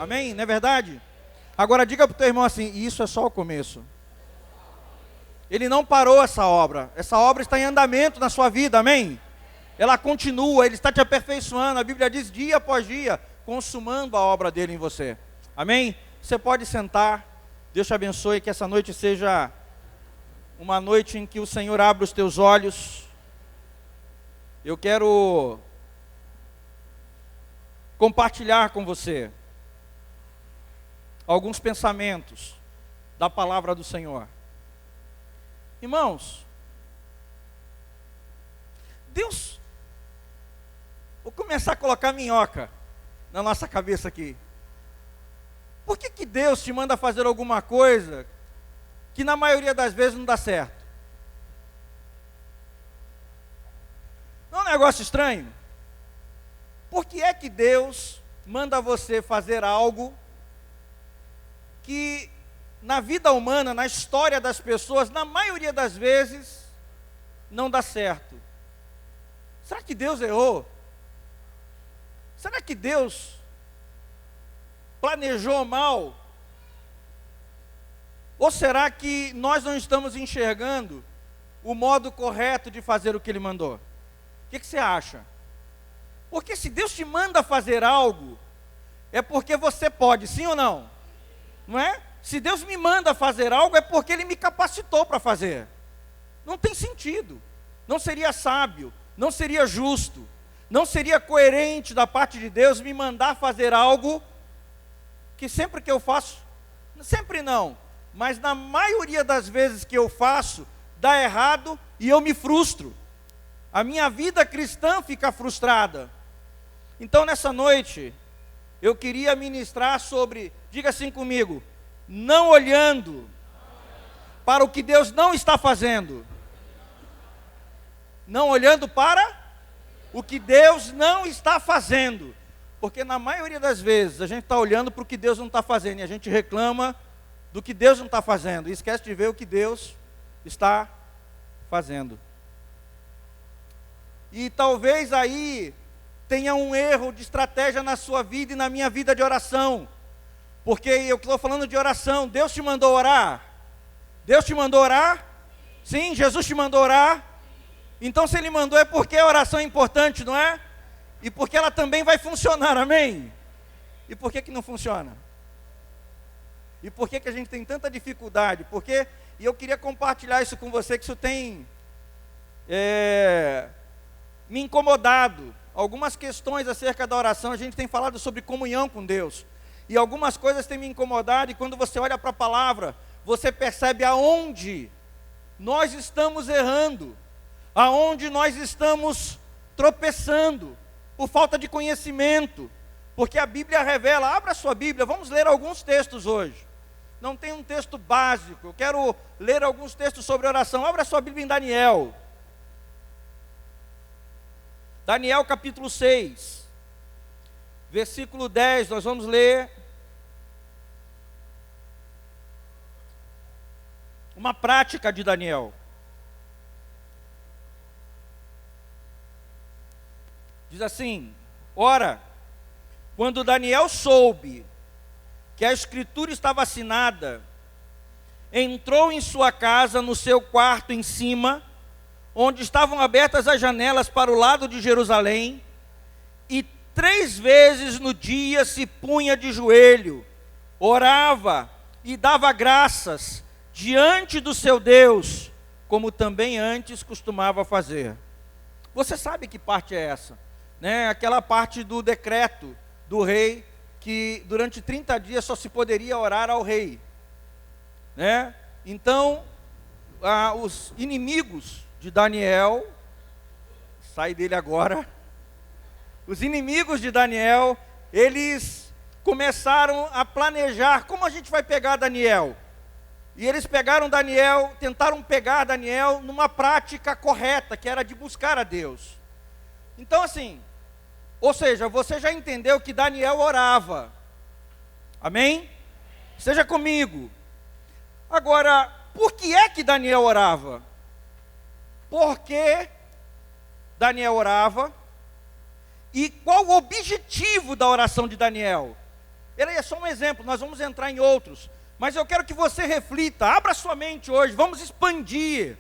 Amém? Não é verdade? Agora diga para o teu irmão assim, isso é só o começo. Ele não parou essa obra está em andamento na sua vida, amém? Ela continua, Ele está te aperfeiçoando, a Bíblia diz dia após dia, consumando a obra dele em você, amém? Você pode sentar, Deus te abençoe, que essa noite seja uma noite em que o Senhor abra os teus olhos. Eu quero compartilhar com você alguns pensamentos da palavra do Senhor. Irmãos, Deus, vou começar a colocar minhoca na nossa cabeça aqui. Por que Deus te manda fazer alguma coisa que na maioria das vezes não dá certo? Não é um negócio estranho? Por que é que Deus manda você fazer algo que na vida humana, na história das pessoas, na maioria das vezes, não dá certo? Será que Deus errou? Será que Deus planejou mal? Ou será que nós não estamos enxergando o modo correto de fazer o que Ele mandou? O que você acha? Porque se Deus te manda fazer algo, é porque você pode, sim ou não? Não é? Se Deus me manda fazer algo, é porque Ele me capacitou para fazer. Não tem sentido. Não seria sábio, não seria justo, não seria coerente da parte de Deus me mandar fazer algo que sempre que eu faço, sempre não, mas na maioria das vezes que eu faço, dá errado e eu me frustro. A minha vida cristã fica frustrada. Então nessa noite, eu queria ministrar sobre, diga assim comigo, não olhando para o que Deus não está fazendo. Não olhando para o que Deus não está fazendo. Porque na maioria das vezes a gente está olhando para o que Deus não está fazendo. E a gente reclama do que Deus não está fazendo. E esquece de ver o que Deus está fazendo. E talvez aí tenha um erro de estratégia na sua vida e na minha vida de oração. Porque eu estou falando de oração. Deus te mandou orar? Deus te mandou orar? Sim, Jesus te mandou orar? Então se Ele mandou é porque a oração é importante, não é? E porque ela também vai funcionar, amém? E por que não funciona? E por que a gente tem tanta dificuldade? Porque, e eu queria compartilhar isso com você, que isso tem me incomodado. Algumas questões acerca da oração, a gente tem falado sobre comunhão com Deus. E algumas coisas têm me incomodado, e quando você olha para a palavra, você percebe aonde nós estamos errando, aonde nós estamos tropeçando, por falta de conhecimento, porque a Bíblia revela. Abra a sua Bíblia, vamos ler alguns textos hoje. Não tem um texto básico, eu quero ler alguns textos sobre oração. Abra a sua Bíblia em Daniel. Daniel capítulo 6, versículo 10, nós vamos ler uma prática de Daniel. Diz assim: ora, quando Daniel soube que a escritura estava assinada, entrou em sua casa, no seu quarto em cima, onde estavam abertas as janelas para o lado de Jerusalém, e 3 vezes no dia se punha de joelho, orava e dava graças diante do seu Deus, como também antes costumava fazer. Você sabe que parte é essa? Né? Aquela parte do decreto do rei, que durante 30 dias só se poderia orar ao rei, né? Então, os inimigos de Daniel, sai dele agora, os inimigos de Daniel, eles começaram a planejar, como a gente vai pegar Daniel? E eles pegaram Daniel, tentaram pegar Daniel numa prática correta, que era de buscar a Deus. Então assim, ou seja, você já entendeu que Daniel orava, amém? Esteja comigo. Agora, por que é que Daniel orava? Por que Daniel orava? E qual o objetivo da oração de Daniel? ele é só um exemplo, nós vamos entrar em outros. Mas eu quero que você reflita, abra sua mente hoje, vamos expandir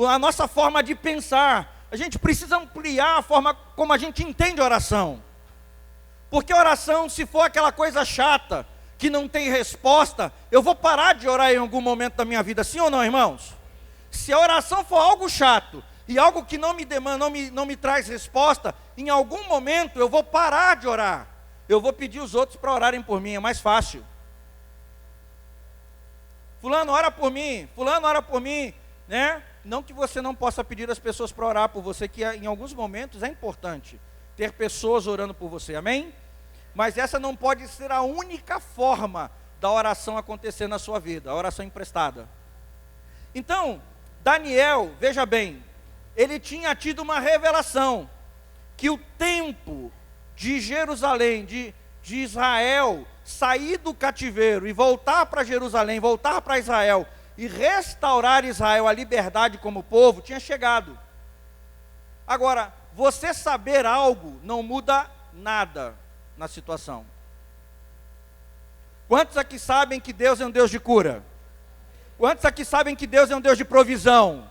a nossa forma de pensar. A gente precisa ampliar a forma como a gente entende a oração. Porque a oração, se for aquela coisa chata, que não tem resposta, eu vou parar de orar em algum momento da minha vida, sim ou não, irmãos? Se a oração for algo chato, e algo que não me demanda, não me traz resposta, em algum momento eu vou parar de orar. Eu vou pedir os outros para orarem por mim, é mais fácil. Fulano, ora por mim, fulano, ora por mim, né? Não que você não possa pedir as pessoas para orar por você, que em alguns momentos é importante ter pessoas orando por você, amém? Mas essa não pode ser a única forma da oração acontecer na sua vida, a oração emprestada. Então, Daniel, veja bem, ele tinha tido uma revelação, que o tempo de Jerusalém, de Israel, sair do cativeiro e voltar para Jerusalém, voltar para Israel, e restaurar Israel a liberdade como povo, tinha chegado. Agora, você saber algo não muda nada na situação. Quantos aqui sabem que Deus é um Deus de cura? Quantos aqui sabem que Deus é um Deus de provisão?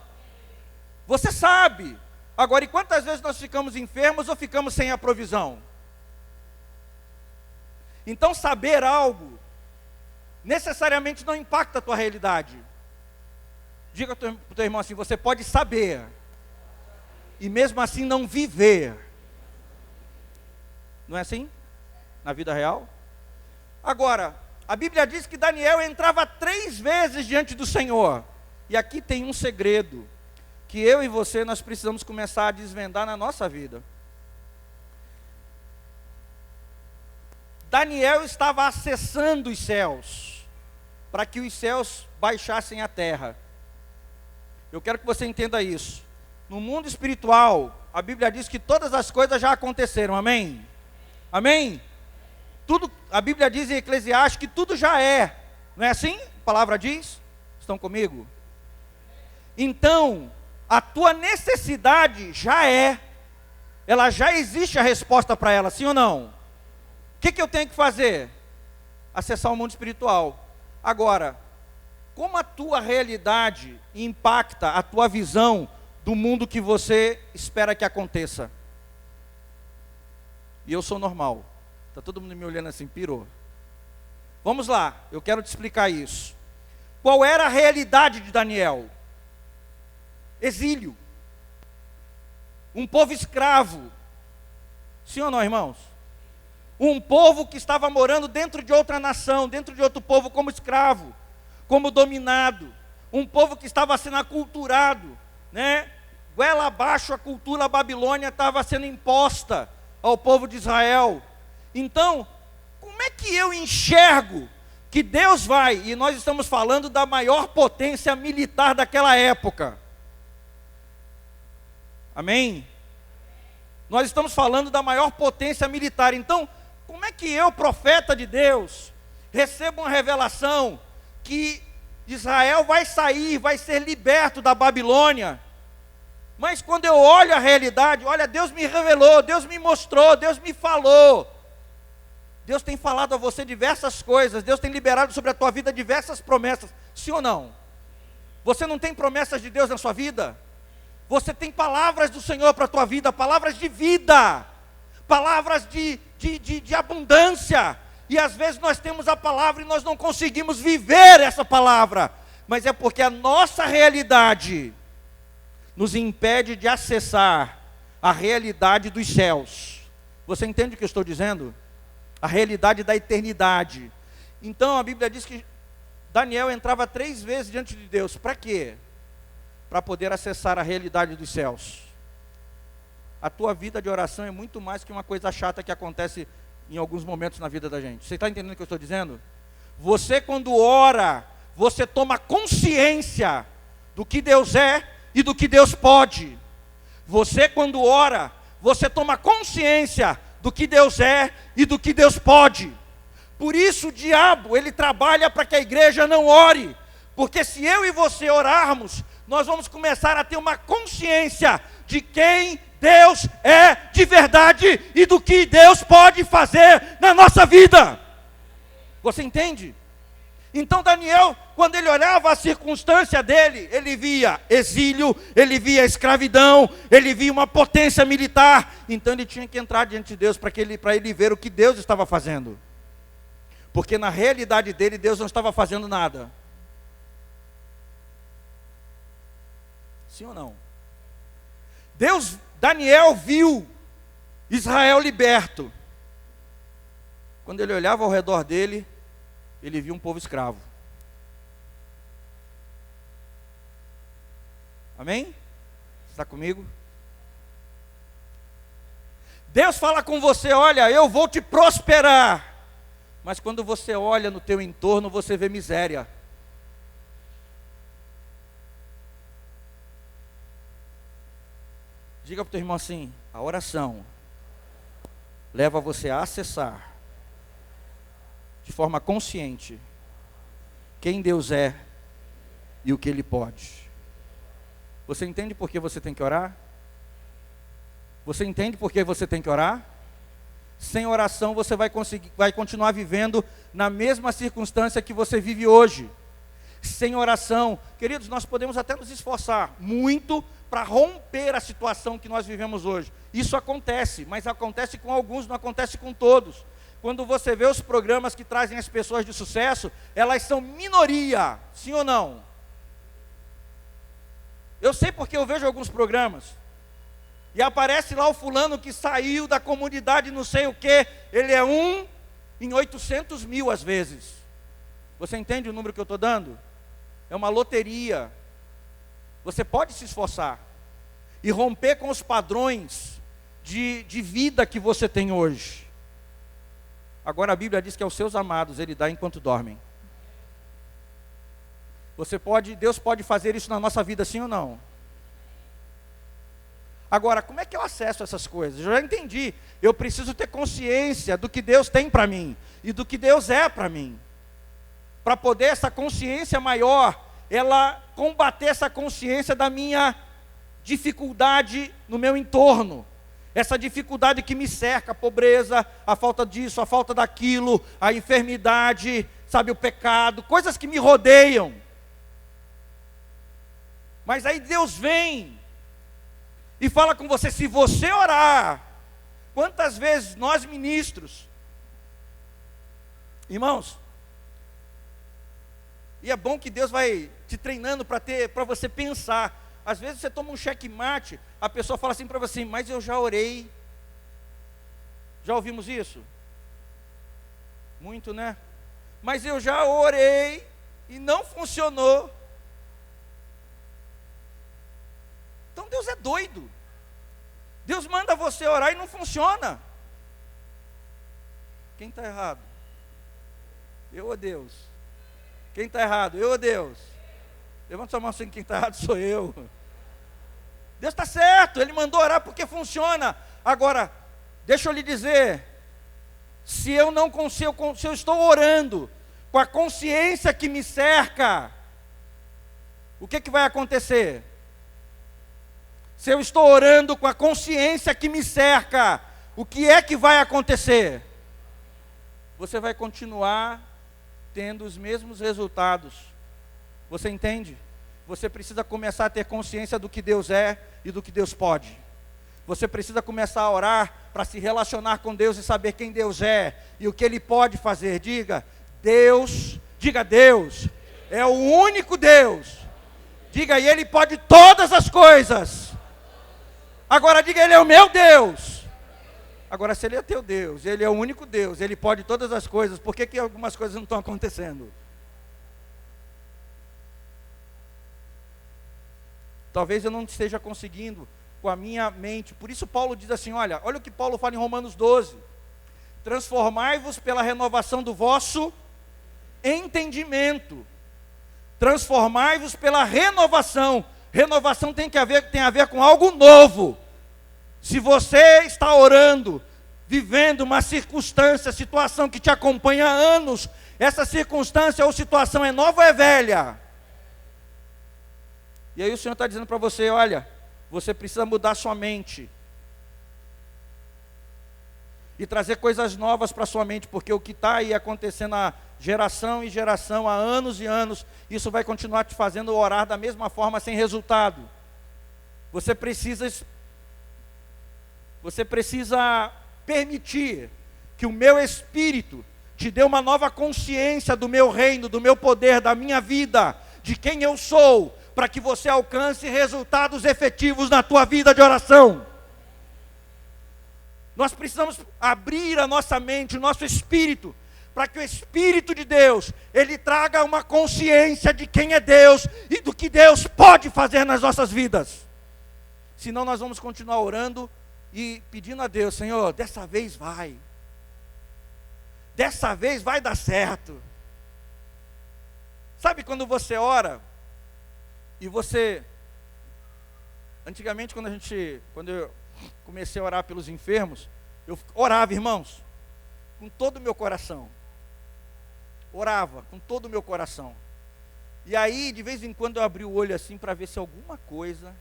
Você sabe. Agora, e quantas vezes nós ficamos enfermos ou ficamos sem a provisão? Então, saber algo necessariamente não impacta a tua realidade. Diga para o teu irmão assim: você pode saber e mesmo assim não viver. Não é assim? Na vida real? Agora, a Bíblia diz que Daniel entrava 3 vezes diante do Senhor. E aqui tem um segredo que eu e você nós precisamos começar a desvendar na nossa vida. Daniel estava acessando os céus, para que os céus baixassem a terra. Eu quero que você entenda isso. No mundo espiritual, a Bíblia diz que todas as coisas já aconteceram, amém? Amém? Tudo, a Bíblia diz em Eclesiastes que tudo já é, não é assim? A palavra diz? Estão comigo? Então, a tua necessidade já é, ela já existe a resposta para ela, sim ou não? O que eu tenho que fazer? Acessar o mundo espiritual. Agora, como a tua realidade impacta a tua visão do mundo que você espera que aconteça? E eu sou normal. Está todo mundo me olhando assim, pirou. Vamos lá, eu quero te explicar isso. Qual era a realidade de Daniel? Exílio. Um povo escravo. Sim ou não, irmãos? Um povo que estava morando dentro de outra nação, dentro de outro povo como escravo, como dominado. Um povo que estava sendo aculturado, né? Goela abaixo a cultura babilônia estava sendo imposta ao povo de Israel. Então, como é que eu enxergo que Deus vai, e nós estamos falando da maior potência militar daquela época. Amém? Nós estamos falando da maior potência militar. Então, como é que eu, profeta de Deus, recebo uma revelação que Israel vai sair, vai ser liberto da Babilônia? Mas quando eu olho a realidade, olha, Deus me revelou, Deus me mostrou, Deus me falou. Deus tem falado a você diversas coisas, Deus tem liberado sobre a tua vida diversas promessas, sim ou não? Você não tem promessas de Deus na sua vida? Você tem palavras do Senhor para a tua vida, palavras de vida, palavras de abundância. E às vezes nós temos a palavra e nós não conseguimos viver essa palavra, mas é porque a nossa realidade nos impede de acessar a realidade dos céus. Você entende o que eu estou dizendo? A realidade da eternidade. Então a Bíblia diz que Daniel entrava 3 vezes diante de Deus. Para quê? Para poder acessar a realidade dos céus. A tua vida de oração é muito mais que uma coisa chata que acontece em alguns momentos na vida da gente. Você está entendendo o que eu estou dizendo? Você, quando ora, você toma consciência do que Deus é e do que Deus pode. Você, quando ora, você toma consciência do que Deus é e do que Deus pode. Por isso o diabo, ele trabalha para que a igreja não ore. Porque se eu e você orarmos, nós vamos começar a ter uma consciência de quem Deus é de verdade e do que Deus pode fazer na nossa vida. Você entende? Então Daniel, quando ele olhava a circunstância dele, ele via exílio, ele via escravidão, ele via uma potência militar. Então ele tinha que entrar diante de Deus para ele ver o que Deus estava fazendo. Porque na realidade dele, Deus não estava fazendo nada. Sim ou não? Daniel viu Israel liberto. Quando ele olhava ao redor dele, ele viu um povo escravo. Amém? Está comigo? Deus fala com você, olha, eu vou te prosperar. Mas quando você olha no teu entorno, você vê miséria. Diga para o teu irmão assim, a oração leva você a acessar de forma consciente quem Deus é e o que Ele pode. Você entende por que você tem que orar? Você entende por que você tem que orar? Sem oração você vai continuar vivendo na mesma circunstância que você vive hoje. Sem oração, queridos, nós podemos até nos esforçar muito para romper a situação que nós vivemos hoje. Isso acontece, mas acontece com alguns, não acontece com todos. Quando você vê os programas que trazem as pessoas de sucesso, elas são minoria, sim ou não? Eu sei porque eu vejo alguns programas, e aparece lá o fulano que saiu da comunidade não sei o que, ele é 1 em 800 mil às vezes. Você entende o número que eu estou dando? É uma loteria. Você pode se esforçar e romper com os padrões de vida que você tem hoje. Agora a Bíblia diz que aos seus amados Ele dá enquanto dormem. Deus pode fazer isso na nossa vida, sim ou não? Agora, como é que eu acesso essas coisas? Eu já entendi, eu preciso ter consciência do que Deus tem para mim, e do que Deus é para mim. Para poder essa consciência maior, ela combater essa consciência da minha dificuldade no meu entorno. Essa dificuldade que me cerca, a pobreza, a falta disso, a falta daquilo, a enfermidade, sabe, o pecado, coisas que me rodeiam. Mas aí Deus vem e fala com você, se você orar. Quantas vezes nós ministros, irmãos, e é bom que Deus vai te treinando para você pensar. Às vezes você toma um checkmate, a pessoa fala assim para você, mas eu já orei. Já ouvimos isso? Muito, né? Mas eu já orei e não funcionou. Então Deus é doido. Deus manda você orar e não funciona. Quem está errado? Eu ou Deus? Quem está errado? Eu ou Deus? Levanta sua mão assim, quem está errado sou eu. Deus está certo, Ele mandou orar porque funciona. Agora, deixa eu lhe dizer, se eu estou orando com a consciência que me cerca, o que vai acontecer? Se eu estou orando com a consciência que me cerca, o que é que vai acontecer? Você vai continuar tendo os mesmos resultados. Você entende? Você precisa começar a ter consciência do que Deus é e do que Deus pode. Você precisa começar a orar para se relacionar com Deus e saber quem Deus é e o que Ele pode fazer. Diga Deus é o único Deus. Diga, e Ele pode todas as coisas. Agora diga, Ele é o meu Deus. Agora, se Ele é teu Deus, Ele é o único Deus, Ele pode todas as coisas, por que algumas coisas não estão acontecendo? Talvez eu não esteja conseguindo com a minha mente. Por isso Paulo diz assim, olha o que Paulo fala em Romanos 12. Transformai-vos pela renovação do vosso entendimento. Transformai-vos pela renovação. Renovação tem a ver com algo novo. Se você está orando, vivendo uma situação que te acompanha há anos, essa circunstância ou situação é nova ou é velha? E aí o Senhor está dizendo para você, olha, você precisa mudar sua mente. e trazer coisas novas para a sua mente, porque o que está aí acontecendo há geração e geração, há anos e anos, isso vai continuar te fazendo orar da mesma forma, sem resultado. Você precisa permitir que o meu espírito te dê uma nova consciência do meu reino, do meu poder, da minha vida, de quem eu sou, para que você alcance resultados efetivos na tua vida de oração. Nós precisamos abrir a nossa mente, o nosso espírito, para que o Espírito de Deus, ele traga uma consciência de quem é Deus e do que Deus pode fazer nas nossas vidas. Senão nós vamos continuar orando e pedindo a Deus: Senhor, dessa vez vai. Dessa vez vai dar certo. Sabe quando você ora e você... Antigamente quando eu comecei a orar pelos enfermos, eu orava, irmãos, com todo o meu coração. Orava com todo o meu coração. E aí, de vez em quando, eu abri o olho assim para ver se alguma coisa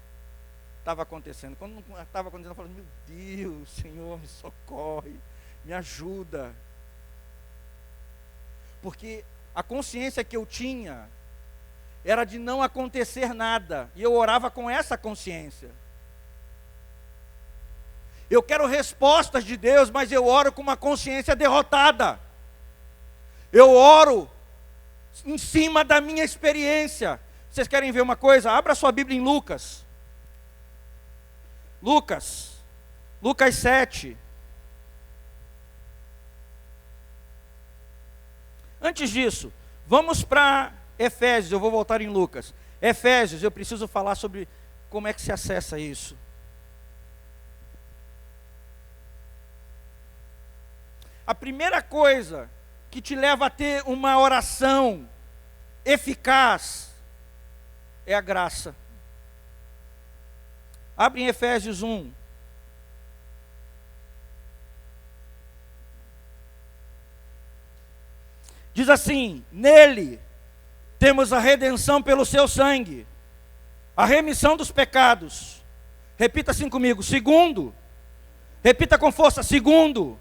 estava acontecendo. Quando não estava acontecendo, eu falava: meu Deus, Senhor, me socorre, me ajuda. Porque a consciência que eu tinha era de não acontecer nada, e eu orava com essa consciência. Eu quero respostas de Deus, mas eu oro com uma consciência derrotada. Eu oro em cima da minha experiência. Vocês querem ver uma coisa? Abra sua Bíblia em Lucas. Lucas 7. Antes disso, vamos para Efésios. Eu vou voltar em Lucas. Efésios, eu preciso falar sobre como é que se acessa isso. A primeira coisa que te leva a ter uma oração eficaz é a graça. Abre em Efésios 1. Diz assim: nele temos a redenção pelo seu sangue, a remissão dos pecados. Repita assim comigo: segundo. Repita com força: segundo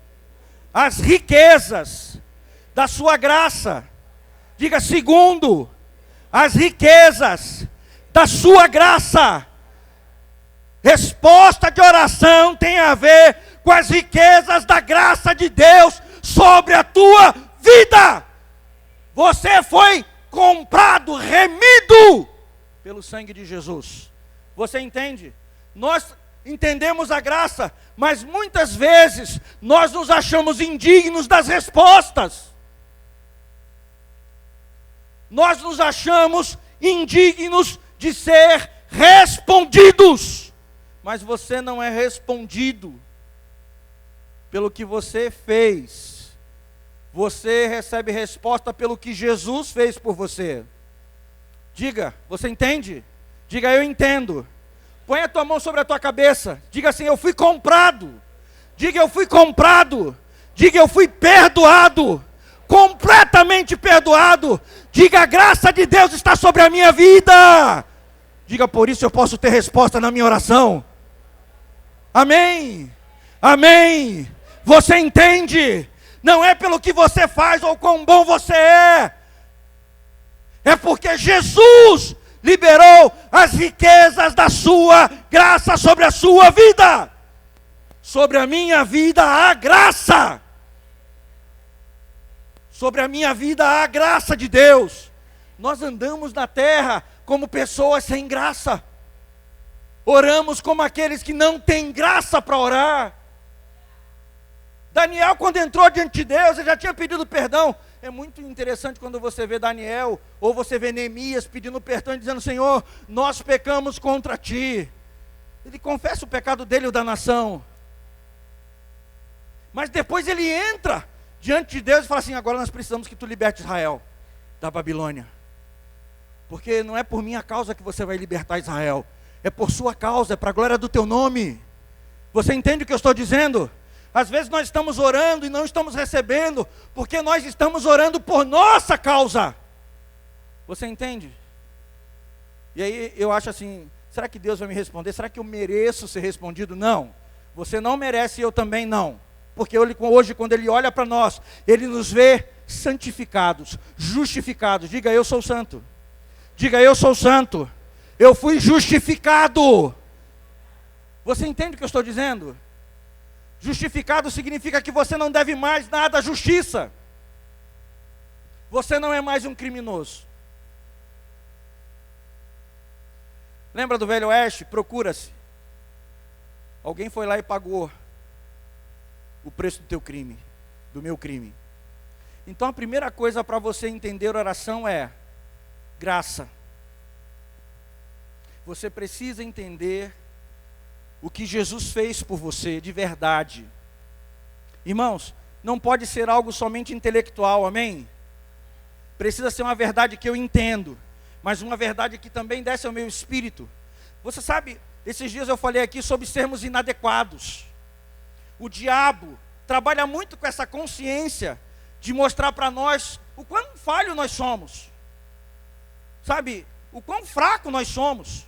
as riquezas da sua graça. Diga: segundo as riquezas da sua graça. Resposta de oração tem a ver com as riquezas da graça de Deus sobre a tua vida. Você foi comprado, remido pelo sangue de Jesus. Você entende? Nós entendemos a graça, mas muitas vezes nós nos achamos indignos das respostas. Nós nos achamos indignos de ser respondidos. Mas você não é respondido pelo que você fez. Você recebe resposta pelo que Jesus fez por você. Diga: você entende? Diga: eu entendo. Põe a tua mão sobre a tua cabeça. Diga assim: eu fui comprado. Diga: eu fui comprado. Diga: eu fui perdoado. Completamente perdoado. Diga: a graça de Deus está sobre a minha vida. Diga: por isso eu posso ter resposta na minha oração. Amém. Amém. Você entende? Não é pelo que você faz ou quão bom você é. É porque Jesus liberou as riquezas da sua graça sobre a sua vida. Sobre a minha vida há graça. Sobre a minha vida há graça de Deus. Nós andamos na terra como pessoas sem graça. Oramos como aqueles que não têm graça para orar. Daniel, quando entrou diante de Deus, ele já tinha pedido perdão. É muito interessante quando você vê Daniel, ou você vê Neemias pedindo perdão e dizendo: Senhor, nós pecamos contra ti. Ele confessa o pecado dele e o da nação. Mas depois ele entra diante de Deus e fala assim: agora nós precisamos que tu liberte Israel da Babilônia. Porque não é por minha causa que você vai libertar Israel. É por sua causa, é para a glória do teu nome. Você entende o que eu estou dizendo? Às vezes nós estamos orando e não estamos recebendo, porque nós estamos orando por nossa causa. Você entende? E aí eu acho assim: será que Deus vai me responder? Será que eu mereço ser respondido? Não. Você não merece e eu também não. porque hoje, quando Ele olha para nós, Ele nos vê santificados, justificados. Diga, eu sou santo. Diga, eu sou santo. Eu fui justificado. Você entende o que eu estou dizendo? Justificado significa que você não deve mais nada à justiça. Você não é mais um criminoso. Lembra do Velho Oeste? Procura-se. Alguém foi lá e pagou o preço do teu crime, do meu crime. Então a primeira coisa para você entender a oração é graça. Você precisa entender o que Jesus fez por você de verdade. Irmãos, não pode ser algo somente intelectual, amém? Precisa ser uma verdade que eu entendo, mas uma verdade que também desce ao meu espírito. Você sabe, esses dias eu falei aqui sobre sermos inadequados. O diabo trabalha muito com essa consciência de mostrar para nós o quão falho nós somos. Sabe, o quão fraco nós somos.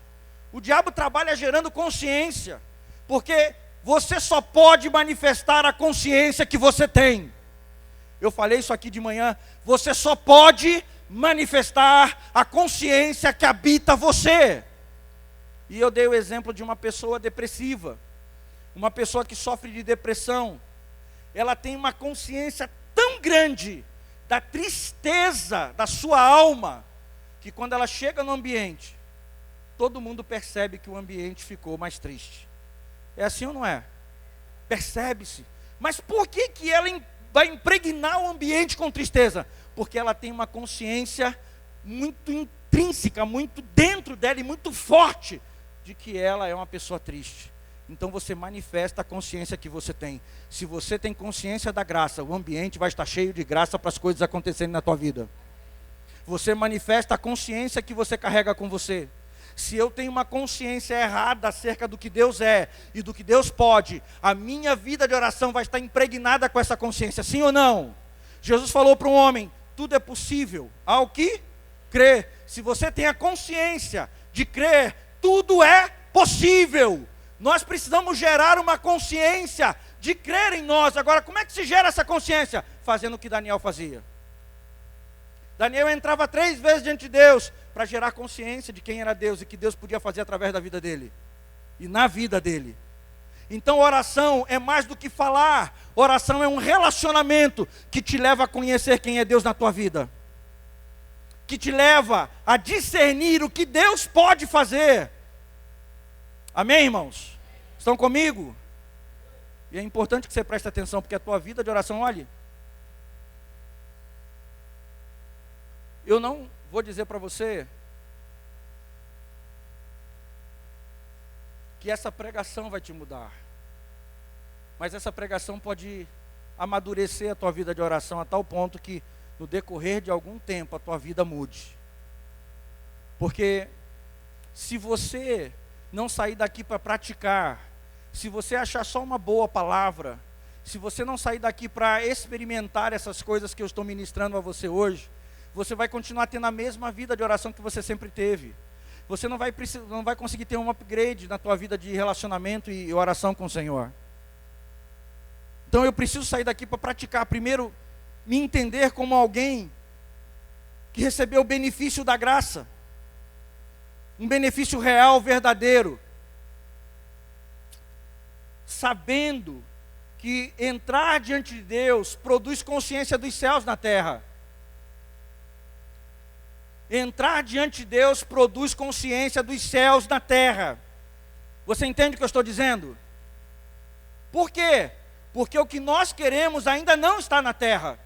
O diabo trabalha gerando consciência, porque você só pode manifestar a consciência que você tem. Eu falei isso aqui de manhã. Você só pode manifestar a consciência que habita você. E eu dei o exemplo de uma pessoa depressiva, uma pessoa que sofre de depressão. Ela tem uma consciência tão grande da tristeza da sua alma, que quando ela chega no ambiente, todo mundo percebe que o ambiente ficou mais triste. É assim ou não é? Percebe-se. Mas por que ela vai impregnar o ambiente com tristeza? Porque ela tem uma consciência muito intrínseca, muito dentro dela e muito forte, de que ela é uma pessoa triste. Então você manifesta a consciência que você tem. Se você tem consciência da graça, o ambiente vai estar cheio de graça para as coisas acontecerem na tua vida. Você manifesta a consciência que você carrega com você. Se eu tenho uma consciência errada acerca do que Deus é e do que Deus pode, a minha vida de oração vai estar impregnada com essa consciência, sim ou não? Jesus falou para um homem, tudo é possível ao que crê. Se você tem a consciência de crer, tudo é possível. Nós precisamos gerar uma consciência de crer em nós. Agora, como é que se gera essa consciência? Fazendo o que Daniel fazia. Daniel entrava 3 vezes diante de Deus para gerar consciência de quem era Deus e que Deus podia fazer através da vida dele e na vida dele. Então oração é mais do que falar. Oração é um relacionamento que te leva a conhecer quem é Deus na tua vida, que te leva a discernir o que Deus pode fazer. Amém, irmãos? Estão comigo? E é importante que você preste atenção, porque a tua vida de oração, olhe, eu não vou dizer para você que essa pregação vai te mudar, mas essa pregação pode amadurecer a tua vida de oração a tal ponto que no decorrer de algum tempo a tua vida mude. Porque se você não sair daqui para praticar, se você achar só uma boa palavra, se você não sair daqui para experimentar essas coisas que eu estou ministrando a você hoje, você vai continuar tendo a mesma vida de oração que você sempre teve. Você não vai conseguir ter um upgrade na tua vida de relacionamento e oração com o Senhor. Então eu preciso sair daqui para praticar. Primeiro, me entender como alguém que recebeu o benefício da graça. Um benefício real, verdadeiro. Sabendo que entrar diante de Deus produz consciência dos céus na terra. Entrar diante de Deus produz consciência dos céus na terra. Você entende o que eu estou dizendo? Por quê? Porque o que nós queremos ainda não está na terra.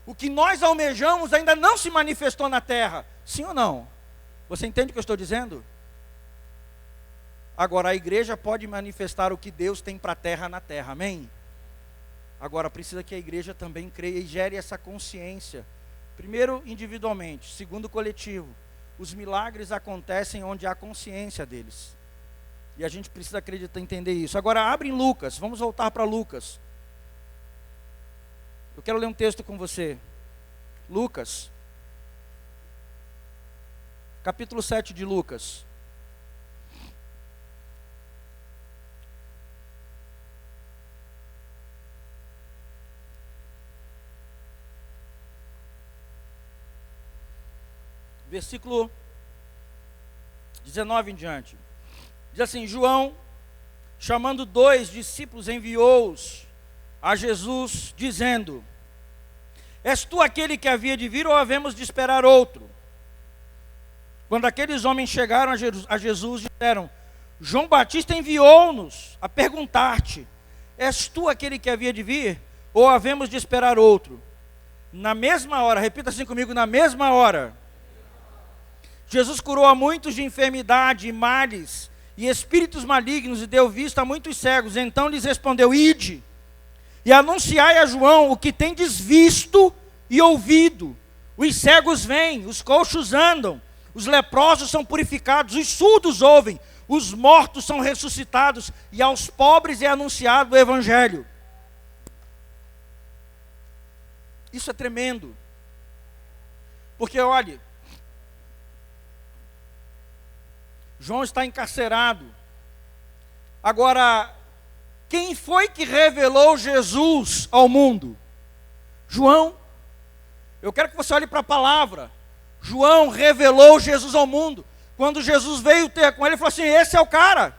O que nós almejamos ainda não se manifestou na terra. Sim ou não? Você entende o que eu estou dizendo? Agora, a igreja pode manifestar o que Deus tem para a terra na terra, amém? Agora, precisa que a igreja também creia e gere essa consciência. Primeiro, individualmente. Segundo, coletivo. Os milagres acontecem onde há consciência deles. E a gente precisa acreditar, entender isso. Agora, abre em Lucas. Vamos voltar para Lucas. Eu quero ler um texto com você. Lucas. Capítulo 7 de Lucas. versículo 19 em diante. Diz assim: João, chamando 2 discípulos, enviou-os a Jesus, dizendo: És tu aquele que havia de vir, ou havemos de esperar outro? Quando aqueles homens chegaram a Jesus, disseram: João Batista enviou-nos a perguntar-te: És tu aquele que havia de vir, ou havemos de esperar outro? Na mesma hora, repita assim comigo: na mesma hora, Jesus curou a muitos de enfermidade e males e espíritos malignos, e deu vista a muitos cegos. Então lhes respondeu: Ide e anunciai a João o que tendes visto e ouvido: os cegos vêm, os coxos andam, os leprosos são purificados, os surdos ouvem, os mortos são ressuscitados, e aos pobres é anunciado o evangelho. Isso é tremendo, porque olhe, João está encarcerado. Agora, quem foi que revelou Jesus ao mundo? João. Eu quero que você olhe para a palavra. João revelou Jesus ao mundo. Quando Jesus veio ter com ele, ele falou assim: esse é o cara.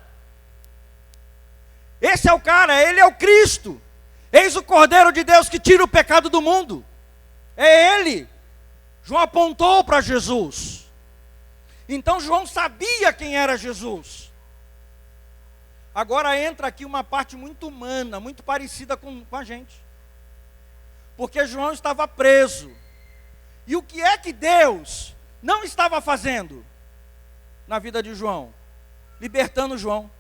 Esse é o cara, ele é o Cristo. Eis o Cordeiro de Deus que tira o pecado do mundo. É ele. João apontou para Jesus. Então João sabia quem era Jesus. Agora entra aqui uma parte muito humana, muito parecida com a gente. Porque João estava preso. E o que é que Deus não estava fazendo na vida de João? Libertando João.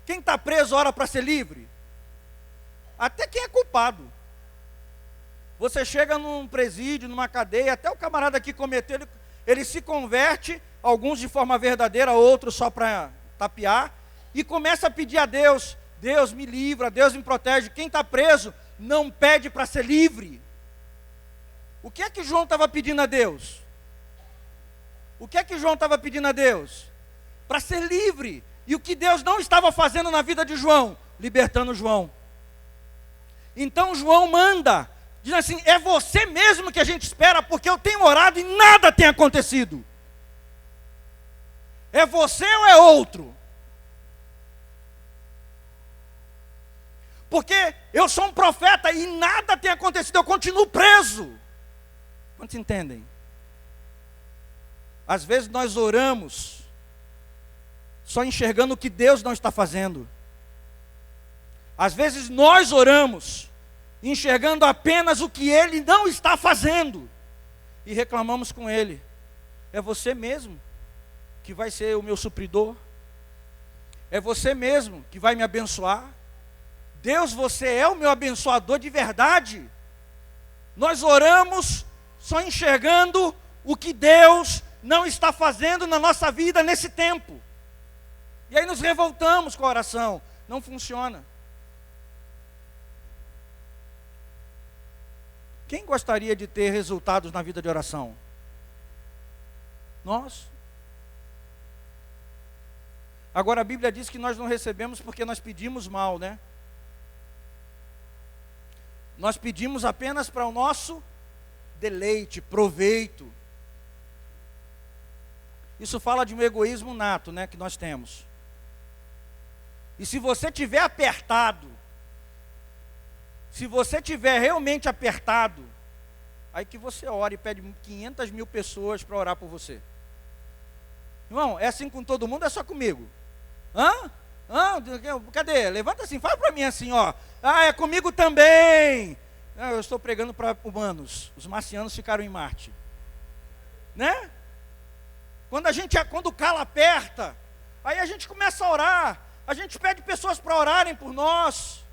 Quem está preso ora para ser livre? Até quem é culpado. Você chega num presídio, numa cadeia, até o camarada que cometeu, ele se converte, alguns de forma verdadeira, outros só para tapear, e começa a pedir a Deus: Deus me livra, Deus me protege. Quem está preso não pede para ser livre. O que é que João estava pedindo a Deus? O que é que João estava pedindo a Deus? Para ser livre. E o que Deus não estava fazendo na vida de João? Libertando João. Então João manda, diz assim: é você mesmo que a gente espera, porque eu tenho orado e nada tem acontecido. É você ou é outro? Porque eu sou um profeta e nada tem acontecido, eu continuo preso. Quantos entendem? Às vezes nós oramos só enxergando o que Deus não está fazendo. Às vezes nós oramos enxergando apenas o que Ele não está fazendo, e reclamamos com Ele: é você mesmo que vai ser o meu supridor? É você mesmo que vai me abençoar? Deus, você é o meu abençoador de verdade? Nós oramos só enxergando o que Deus não está fazendo na nossa vida nesse tempo. E aí nos revoltamos com a oração. Não funciona. Quem gostaria de ter resultados na vida de oração? Nós. Agora a Bíblia diz que nós não recebemos porque nós pedimos mal, né? Nós pedimos apenas para o nosso deleite, proveito. Isso fala de um egoísmo nato, né, que nós temos. E se você tiver apertado, se você tiver realmente apertado, aí que você ora e pede 500 mil pessoas para orar por você. Irmão, é assim com todo mundo, é só comigo? Hã? Cadê? Levanta assim, fala para mim assim, ó. Ah, é comigo também. Não, eu estou pregando para humanos. Os marcianos ficaram em Marte. Né? Quando o calo aperta, aí a gente começa a orar. A gente pede pessoas para orarem por nós.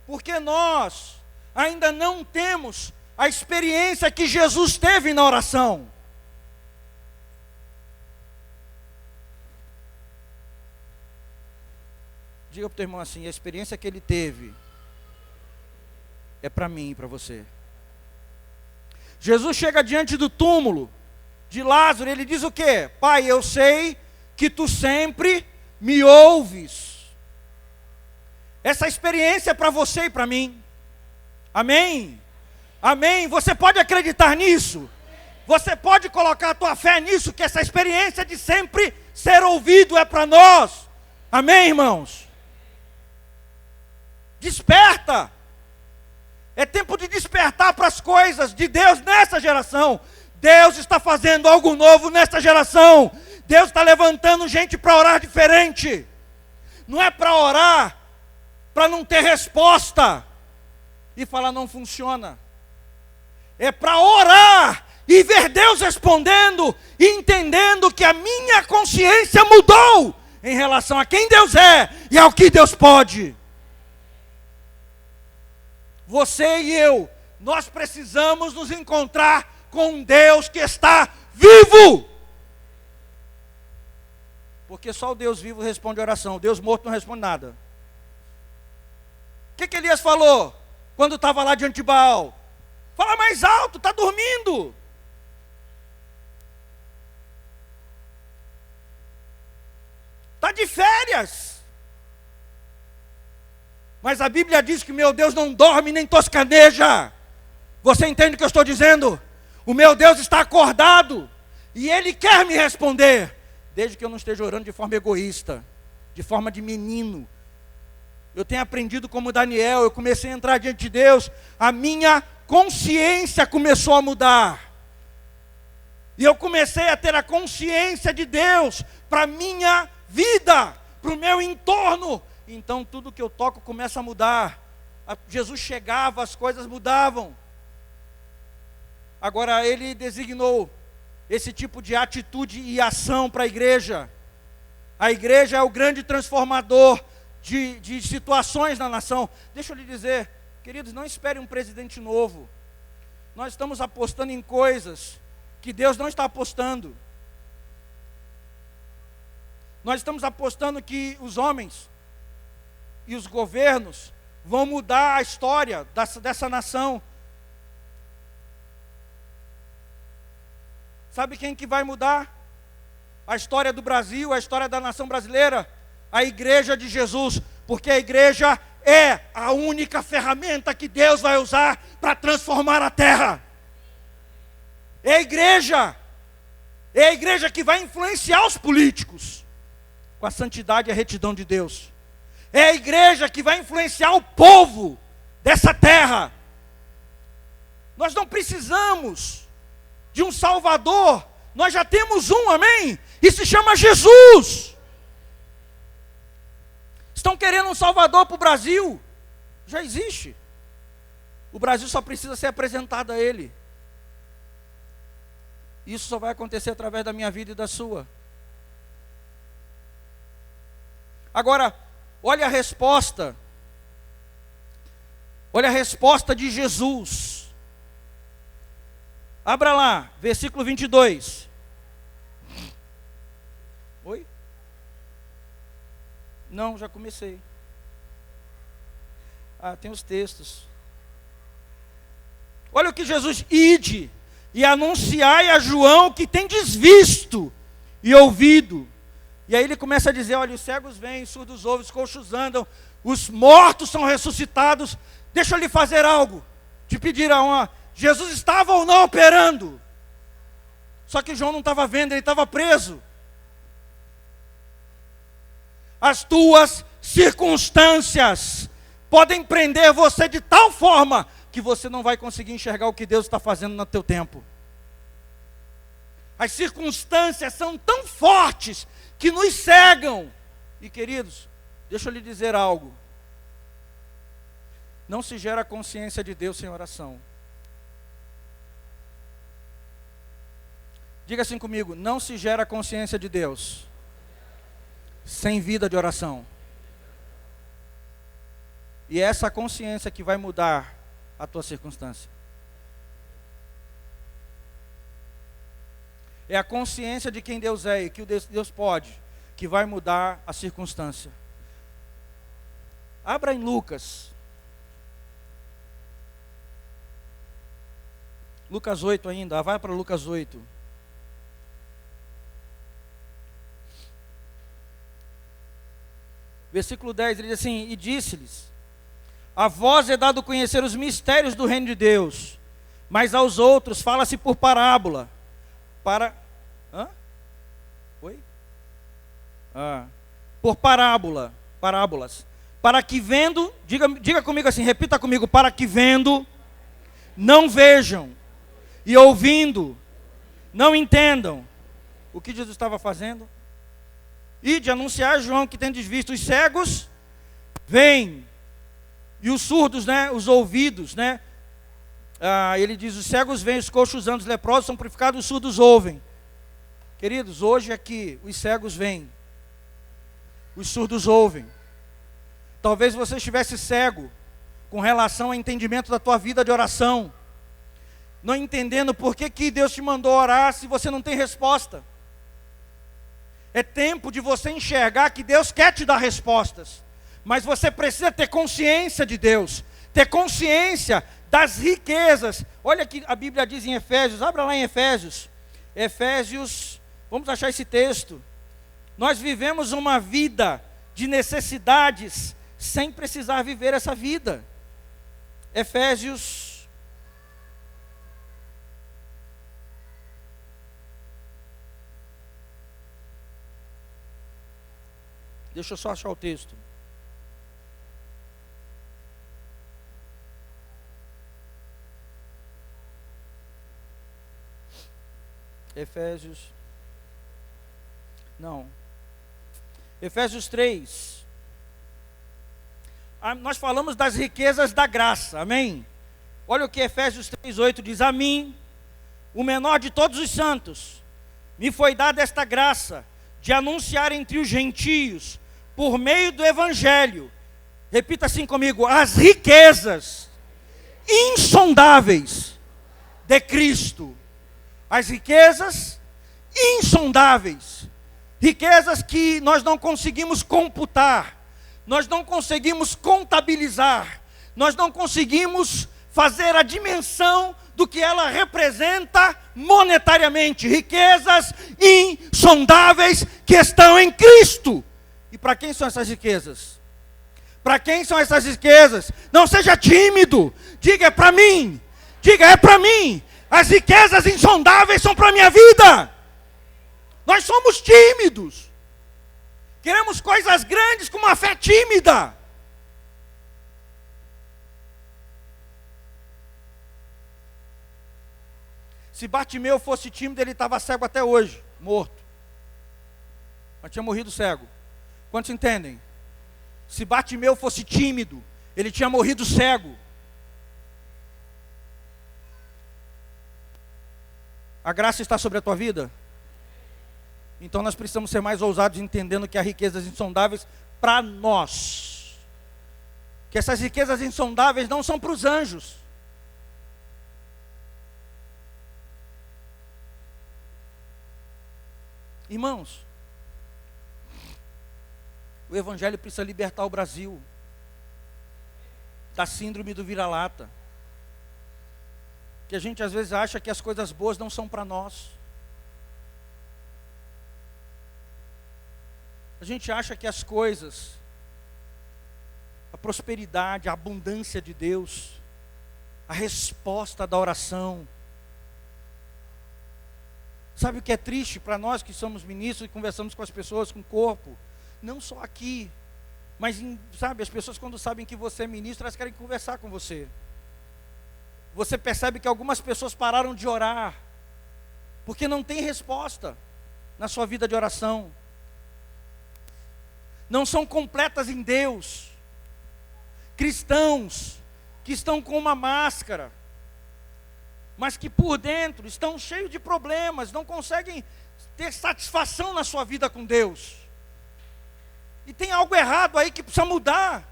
Porque nós ainda não temos a experiência que Jesus teve na oração. Diga para o teu irmão assim: a experiência que ele teve é para mim e para você. Jesus chega diante do túmulo de Lázaro, ele diz o quê? Pai, eu sei que tu sempre me ouves. Essa experiência é para você e para mim. Amém? Amém? Você pode acreditar nisso? Você pode colocar a tua fé nisso, que essa experiência de sempre ser ouvido é para nós. Amém, irmãos? Desperta. É tempo de despertar para as coisas de Deus nessa geração. Deus está fazendo algo novo nessa geração. Deus está levantando gente para orar diferente. Não é para orar, para não ter resposta e falar não funciona. É para orar e ver Deus respondendo e entendendo que a minha consciência mudou em relação a quem Deus é e ao que Deus pode. Você e eu, nós precisamos nos encontrar com um Deus que está vivo. Porque só o Deus vivo responde oração, o Deus morto não responde nada. O que Elias falou quando estava lá diante de Baal? Fala mais alto, está dormindo. Está de férias. Mas a Bíblia diz que meu Deus não dorme nem toscaneja. Você entende o que eu estou dizendo? O meu Deus está acordado e Ele quer me responder, desde que eu não esteja orando de forma egoísta, de forma de menino. Eu tenho aprendido como Daniel, eu comecei a entrar diante de Deus, a minha consciência começou a mudar. E eu comecei a ter a consciência de Deus para a minha vida, para o meu entorno. Então tudo que eu toco começa a mudar. Jesus chegava, as coisas mudavam. Agora Ele designou esse tipo de atitude e ação para a igreja. A igreja é o grande transformador de situações na nação. Deixa eu lhe dizer, queridos, não espere um presidente novo. Nós estamos apostando em coisas que Deus não está apostando. Nós estamos apostando que os homens e os governos vão mudar a história dessa nação. Sabe quem que vai mudar a história do Brasil, a história da nação brasileira? A igreja de Jesus, porque a igreja é a única ferramenta que Deus vai usar para transformar a terra. É a igreja que vai influenciar os políticos com a santidade e a retidão de Deus. É a igreja que vai influenciar o povo dessa terra. Nós não precisamos de um Salvador, nós já temos um, amém? E se chama Jesus. Estão querendo um Salvador para o Brasil? Já existe. O Brasil só precisa ser apresentado a Ele. Isso só vai acontecer através da minha vida e da sua. Agora, olha a resposta. Olha a resposta de Jesus. Abra lá, versículo 22. Oi? Não, já comecei. Tem os textos. Olha o que Jesus: ide e anunciai a João que tem desvisto e ouvido. E aí ele começa a dizer: olha, os cegos vêm, surdos ouvem, os coxos andam, os mortos são ressuscitados. Deixa eu lhe fazer algo, te pedir Jesus estava ou não operando? Só que João não estava vendo, ele estava preso. As tuas circunstâncias podem prender você de tal forma que você não vai conseguir enxergar o que Deus está fazendo no teu tempo. As circunstâncias são tão fortes que nos cegam. E queridos, deixa eu lhe dizer algo. Não se gera consciência de Deus sem oração. Diga assim comigo: não se gera consciência de Deus sem vida de oração. E é essa consciência que vai mudar a tua circunstância. É a consciência de quem Deus é e que Deus pode, que vai mudar a circunstância. Abra em Lucas. Lucas 8 ainda, vai para Lucas 8. Versículo 10, ele diz assim: e disse-lhes: a vós é dado conhecer os mistérios do reino de Deus, mas aos outros fala-se por parábola. Oi? Por parábolas. Para que vendo, diga comigo assim, repita comigo, para que vendo, não vejam, e ouvindo, não entendam. O que Jesus estava fazendo? E de anunciar a João que tendes visto os cegos, vêm, e os surdos, os ouvidos, ele diz, os cegos vêm, os coxos andam, os leprosos são purificados, os surdos ouvem. Queridos, hoje aqui, os cegos vêm, os surdos ouvem. Talvez você estivesse cego com relação ao entendimento da tua vida de oração, não entendendo por que Deus te mandou orar se você não tem resposta. É tempo de você enxergar que Deus quer te dar respostas, mas você precisa ter consciência de Deus, ter consciência das riquezas. Olha que a Bíblia diz em Efésios, abra lá em Efésios, vamos achar esse texto. Nós vivemos uma vida de necessidades sem precisar viver essa vida. Efésios, deixa eu só achar o texto. Efésios 3. Nós falamos das riquezas da graça, amém? Olha o que Efésios 3:8 diz: a mim, o menor de todos os santos, me foi dada esta graça de anunciar entre os gentios, por meio do evangelho, repita assim comigo, as riquezas insondáveis de Cristo. As riquezas insondáveis, riquezas que nós não conseguimos computar, nós não conseguimos contabilizar, nós não conseguimos fazer a dimensão do que ela representa monetariamente. Riquezas insondáveis que estão em Cristo. E para quem são essas riquezas? Para quem são essas riquezas? Não seja tímido, diga é para mim, diga é para mim. As riquezas insondáveis são para a minha vida. Nós somos tímidos. Queremos coisas grandes com uma fé tímida. Se Bartimeu fosse tímido, ele estava cego até hoje, morto. Mas tinha morrido cego. Quantos entendem? Se Bartimeu fosse tímido, ele tinha morrido cego. A graça está sobre a tua vida? Então nós precisamos ser mais ousados, entendendo que há riquezas insondáveis para nós. Que essas riquezas insondáveis não são para os anjos. Irmãos, o Evangelho precisa libertar o Brasil da síndrome do vira-lata. Que a gente às vezes acha que as coisas boas não são para nós. A gente acha que as coisas, a prosperidade, a abundância de Deus, a resposta da oração. Sabe o que é triste para nós que somos ministros e conversamos com as pessoas com o corpo? Não só aqui, mas sabe, as pessoas quando sabem que você é ministro, elas querem conversar com você. Você percebe que algumas pessoas pararam de orar, porque não tem resposta na sua vida de oração. Não são completas em Deus. Cristãos que estão com uma máscara, mas que por dentro estão cheios de problemas, não conseguem ter satisfação na sua vida com Deus. E tem algo errado aí que precisa mudar.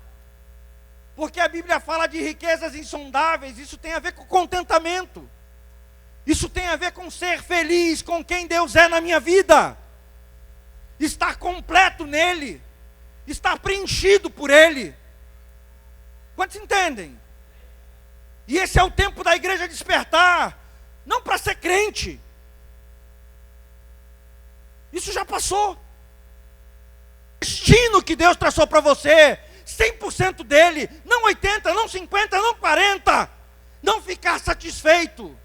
Porque a Bíblia fala de riquezas insondáveis, isso tem a ver com contentamento. Isso tem a ver com ser feliz com quem Deus é na minha vida. Estar completo nele. Estar preenchido por ele. Quantos entendem? E esse é o tempo da igreja despertar. Não para ser crente. Isso já passou. O destino que Deus traçou para você, 100% dele, não 80%, não 50%, não 40%. Não ficar satisfeito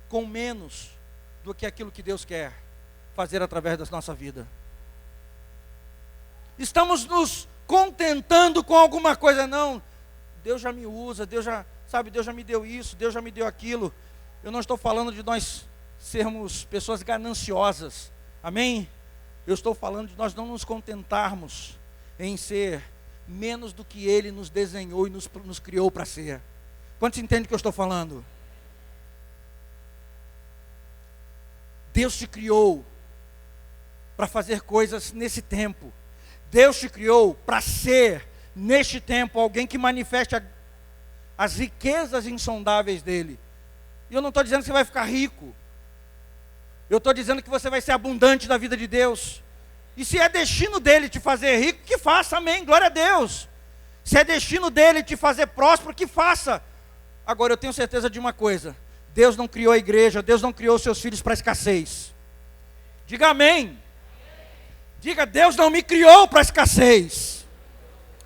com menos do que aquilo que Deus quer fazer através da nossa vida. Estamos nos contentando com alguma coisa. Não, Deus já me usa, Deus já me deu isso, Deus já me deu aquilo. Eu não estou falando de nós sermos pessoas gananciosas, amém? Eu estou falando de nós não nos contentarmos em ser menos do que Ele nos desenhou e nos criou para ser. Quantos entendem o que eu estou falando? Deus te criou para fazer coisas nesse tempo. Deus te criou para ser, neste tempo, alguém que manifeste as riquezas insondáveis dEle. E eu não estou dizendo que você vai ficar rico. Eu estou dizendo que você vai ser abundante da vida de Deus. E se é destino dEle te fazer rico, que faça, amém, glória a Deus. Se é destino dEle te fazer próspero, que faça. Agora eu tenho certeza de uma coisa: Deus não criou a igreja, Deus não criou seus filhos para escassez. Diga amém. Diga, Deus não me criou para escassez.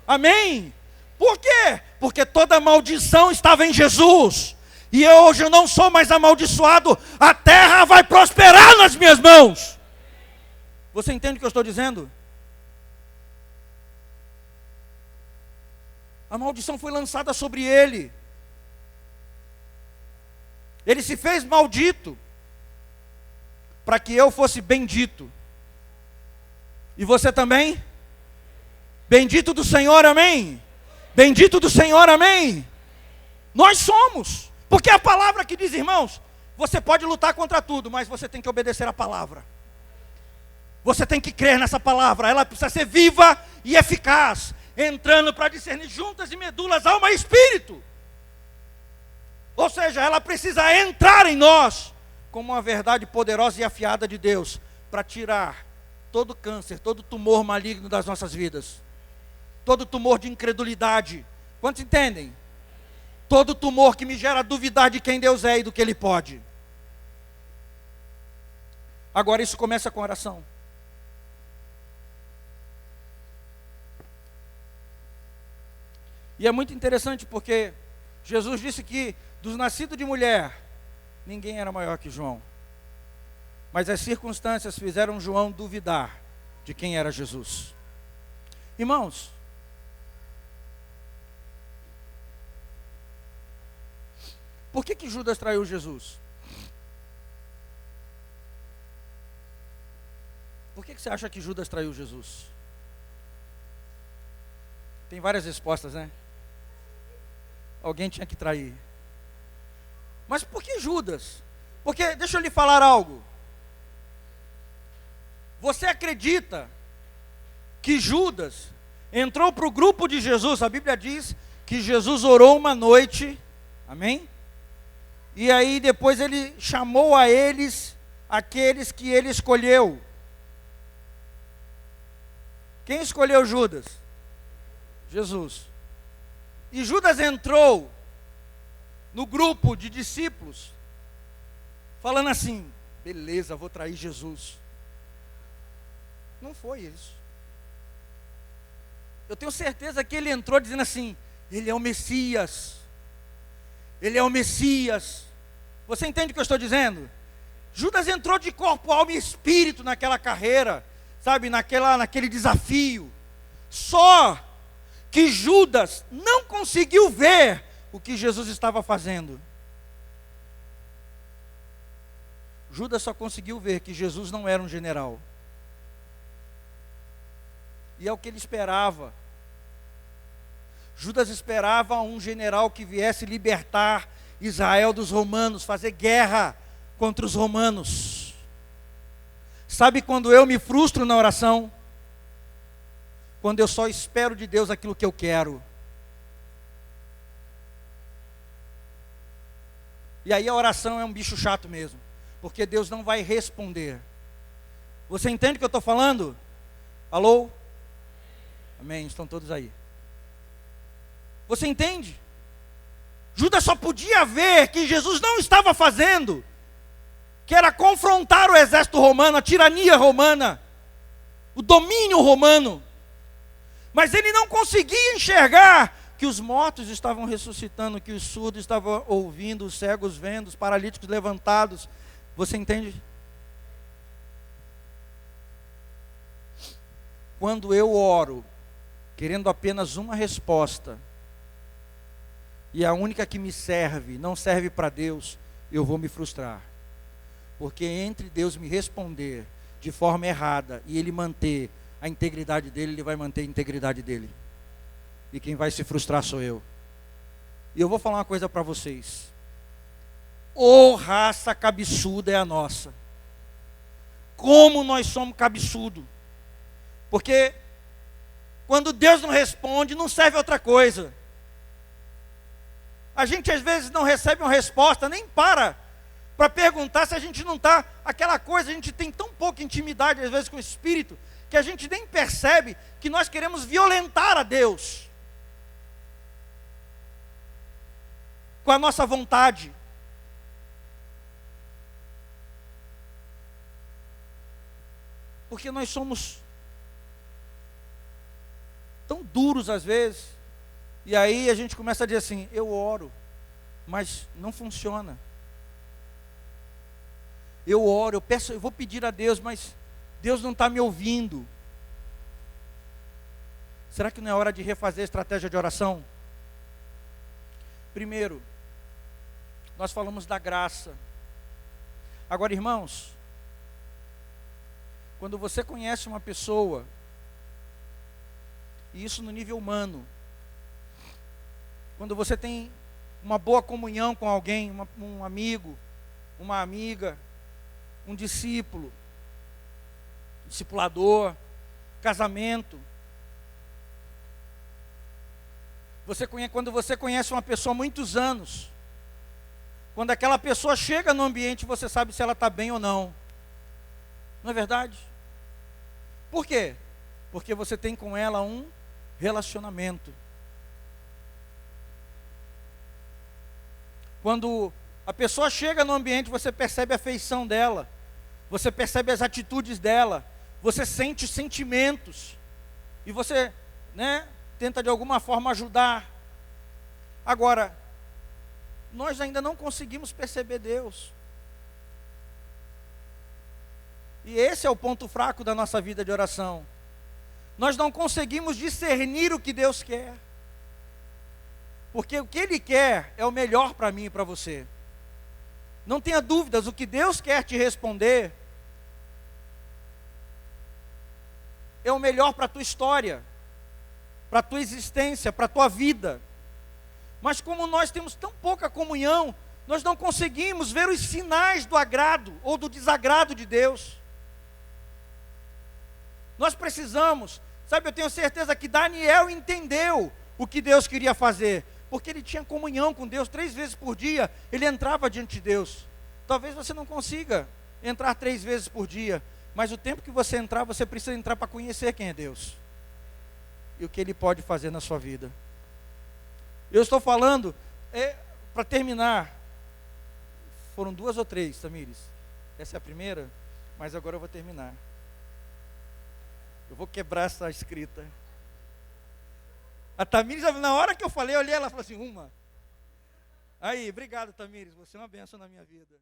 Amém? Por quê? Porque toda maldição estava em Jesus. E hoje eu não sou mais amaldiçoado. A terra vai prosperar nas minhas mãos. Você entende o que eu estou dizendo? A maldição foi lançada sobre ele. Ele se fez maldito para que eu fosse bendito. E você também? Bendito do Senhor, amém? Bendito do Senhor, amém? Nós somos. Porque a palavra que diz, irmãos, você pode lutar contra tudo, mas você tem que obedecer a palavra. Você tem que crer nessa palavra. Ela precisa ser viva e eficaz, entrando para discernir juntas e medulas, alma e espírito. Ou seja, ela precisa entrar em nós como uma verdade poderosa e afiada de Deus, para tirar todo câncer, todo tumor maligno das nossas vidas, todo tumor de incredulidade. Quantos entendem? Todo tumor que me gera duvidar de quem Deus é e do que Ele pode. Agora isso começa com oração. E é muito interessante porque Jesus disse que dos nascidos de mulher, ninguém era maior que João. Mas as circunstâncias fizeram João duvidar de quem era Jesus. Irmãos, por que Judas traiu Jesus? Por que você acha que Judas traiu Jesus? Tem várias respostas, né? Alguém tinha que trair. Mas por que Judas? Porque, deixa eu lhe falar algo. Você acredita que Judas entrou para o grupo de Jesus? A Bíblia diz que Jesus orou uma noite, amém? E aí depois ele chamou a eles, aqueles que ele escolheu. Quem escolheu Judas? Jesus. E Judas entrou no grupo de discípulos, falando assim: beleza, vou trair Jesus. Não foi isso. Eu tenho certeza que ele entrou dizendo assim: ele é o Messias. Ele é o Messias. Você entende o que eu estou dizendo? Judas entrou de corpo, alma e espírito naquela carreira, sabe, naquele desafio. Só que Judas não conseguiu ver o que Jesus estava fazendo. Judas só conseguiu ver que Jesus não era um general. E é o que ele esperava. Judas esperava um general que viesse libertar Israel dos romanos, fazer guerra contra os romanos. Sabe quando eu me frustro na oração? Quando eu só espero de Deus aquilo que eu quero. E aí a oração é um bicho chato mesmo, porque Deus não vai responder. Você entende o que eu estou falando? Alô? Amém, estão todos aí. Você entende? Judas só podia ver que Jesus não estava fazendo, que era confrontar o exército romano, a tirania romana, o domínio romano. Mas ele não conseguia enxergar que os mortos estavam ressuscitando, que os surdos estavam ouvindo, os cegos vendo, os paralíticos levantados. Você entende? Quando eu oro, querendo apenas uma resposta, e a única que me serve, não serve para Deus, eu vou me frustrar. Porque entre Deus me responder de forma errada e Ele manter a integridade dele, Ele vai manter a integridade dele. E quem vai se frustrar sou eu. E eu vou falar uma coisa para vocês. Ô raça cabeçuda é a nossa. Como nós somos cabeçudo. Porque quando Deus não responde, não serve outra coisa. A gente às vezes não recebe uma resposta, nem para perguntar se a gente não está, aquela coisa, a gente tem tão pouca intimidade às vezes com o Espírito, que a gente nem percebe que nós queremos violentar a Deus, com a nossa vontade. Porque nós somos tão duros às vezes, e aí a gente começa a dizer assim, eu oro, mas não funciona. Eu oro, eu peço, eu vou pedir a Deus, mas Deus não está me ouvindo. Será que não é hora de refazer a estratégia de oração? Primeiro, nós falamos da graça. Agora, irmãos, quando você conhece uma pessoa, e isso no nível humano, quando você tem uma boa comunhão com alguém, um amigo, uma amiga, um discípulo, discipulador, casamento. Quando você conhece uma pessoa há muitos anos, quando aquela pessoa chega no ambiente, você sabe se ela está bem ou não. Não é verdade? Por quê? Porque você tem com ela um relacionamento. Quando a pessoa chega no ambiente, você percebe a feição dela, você percebe as atitudes dela, você sente os sentimentos, e você, tenta de alguma forma ajudar. Agora, nós ainda não conseguimos perceber Deus. E esse é o ponto fraco da nossa vida de oração. Nós não conseguimos discernir o que Deus quer. Porque o que Ele quer é o melhor para mim e para você. Não tenha dúvidas, o que Deus quer te responder é o melhor para a tua história, para a tua existência, para a tua vida. Mas como nós temos tão pouca comunhão, nós não conseguimos ver os sinais do agrado ou do desagrado de Deus. Nós precisamos, eu tenho certeza que Daniel entendeu o que Deus queria fazer, porque ele tinha comunhão com Deus 3 vezes por dia, ele entrava diante de Deus. Talvez você não consiga entrar 3 vezes por dia, mas o tempo que você entrar, você precisa entrar para conhecer quem é Deus e o que Ele pode fazer na sua vida. Eu estou falando, para terminar, foram 2 ou 3, Tamires? Essa é a primeira, mas agora eu vou terminar. Eu vou quebrar essa escrita. A Tamires, na hora que eu falei, eu olhei, ela falou assim, uma. Aí, obrigado, Tamires, você é uma bênção na minha vida.